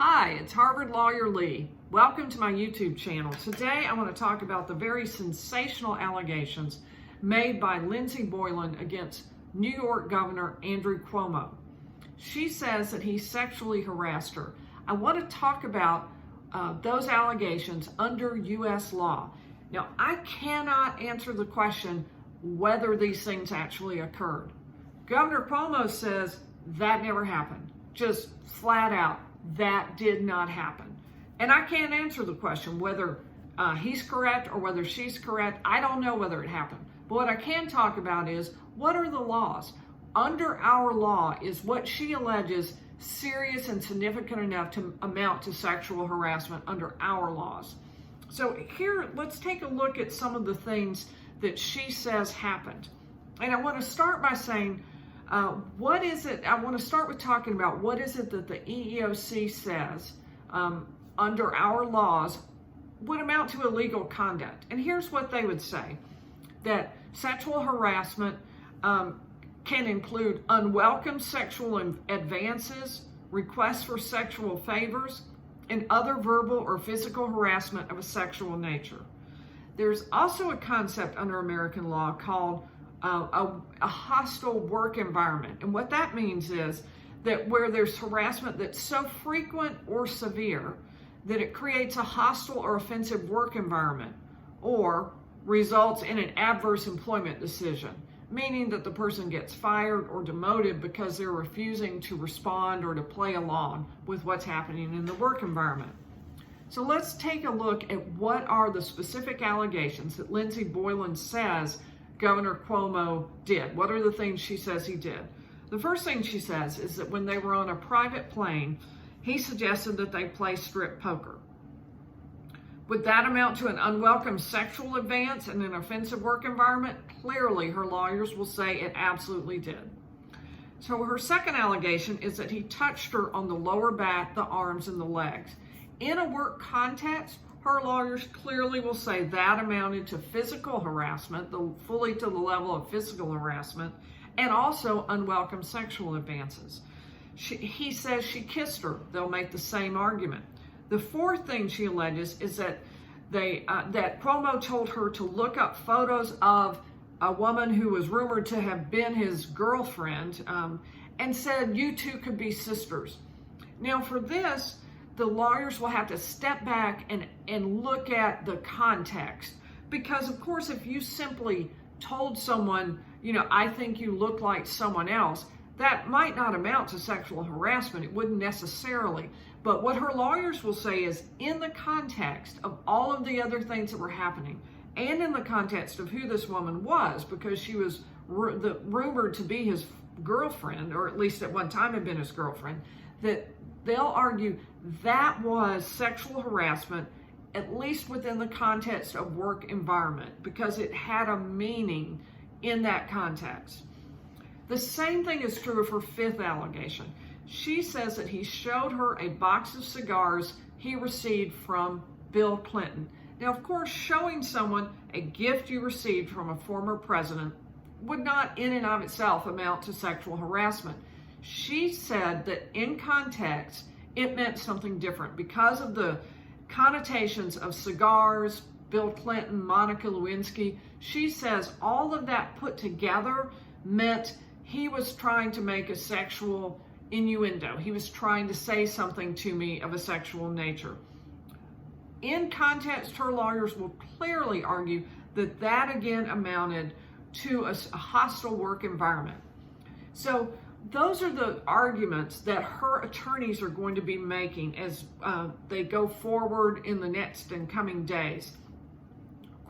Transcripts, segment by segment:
Hi, it's Harvard lawyer Lee. Welcome to my YouTube channel. Today I want to talk about the very sensational allegations made by Lindsey Boylan against New York Governor Andrew Cuomo. She says that he sexually harassed her. I want to talk about those allegations under U.S. law. Now, I cannot answer the question whether these things actually occurred. Governor Cuomo says that never happened. Just flat out, that did not happen. And I can't answer the question whether he's correct or whether she's correct. I don't know whether it happened. But what I can talk about is, what are the laws? Under our law, is what she alleges serious and significant enough to amount to sexual harassment under our laws? So here, let's take a look at some of the things that she says happened. And I want to start by saying, what is it? I want to start with talking about what is it that the EEOC says under our laws would amount to illegal conduct. And here's what they would say: that sexual harassment can include unwelcome sexual advances, requests for sexual favors, and other verbal or physical harassment of a sexual nature. There's also a concept under American law called a hostile work environment. And what that means is that where there's harassment that's so frequent or severe that it creates a hostile or offensive work environment, or results in an adverse employment decision, meaning that the person gets fired or demoted because they're refusing to respond or to play along with what's happening in the work environment. So let's take a look at what are the specific allegations that Lindsey Boylan says Governor Cuomo did. What are the things she says he did? The first thing she says is that when they were on a private plane, he suggested that they play strip poker. Would that amount to an unwelcome sexual advance in an offensive work environment? Clearly, her lawyers will say it absolutely did. So her second allegation is that he touched her on the lower back, the arms, and the legs. In a work context, her lawyers clearly will say that amounted to physical harassment, fully to the level of physical harassment, and also unwelcome sexual advances. He says she kissed her. They'll make the same argument. The fourth thing she alleges is that that Cuomo told her to look up photos of a woman who was rumored to have been his girlfriend, and said, "You two could be sisters." Now, for this, the lawyers will have to step back and look at the context. Because, of course, if you simply told someone, I think you look like someone else, that might not amount to sexual harassment. It wouldn't necessarily. But what her lawyers will say is, in the context of all of the other things that were happening, and in the context of who this woman was, because she was rumored to be his girlfriend, or at least at one time had been his girlfriend, that they'll argue that was sexual harassment, at least within the context of work environment, because it had a meaning in that context. The same thing is true of her fifth allegation. She says that he showed her a box of cigars he received from Bill Clinton. Now, of course, showing someone a gift you received from a former president would not in and of itself amount to sexual harassment. She said that in context, it meant something different because of the connotations of cigars, Bill Clinton, Monica Lewinsky. She says all of that put together meant he was trying to make a sexual innuendo. He was trying to say something to me of a sexual nature. In context, her lawyers will clearly argue that that again amounted to a hostile work environment. So those are the arguments that her attorneys are going to be making as they go forward in the next and coming days.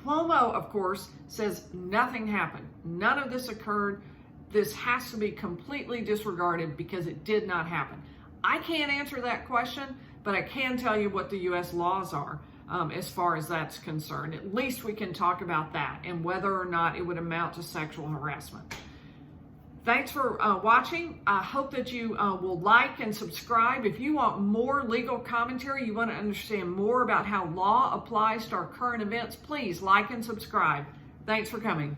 Cuomo, of course, says nothing happened. None of this occurred. This has to be completely disregarded because it did not happen. I can't answer that question, but I can tell you what the U.S. laws are as far as that's concerned. At least we can talk about that and whether or not it would amount to sexual harassment. Thanks for watching. I hope that you will like and subscribe. If you want more legal commentary, you want to understand more about how law applies to our current events, please like and subscribe. Thanks for coming.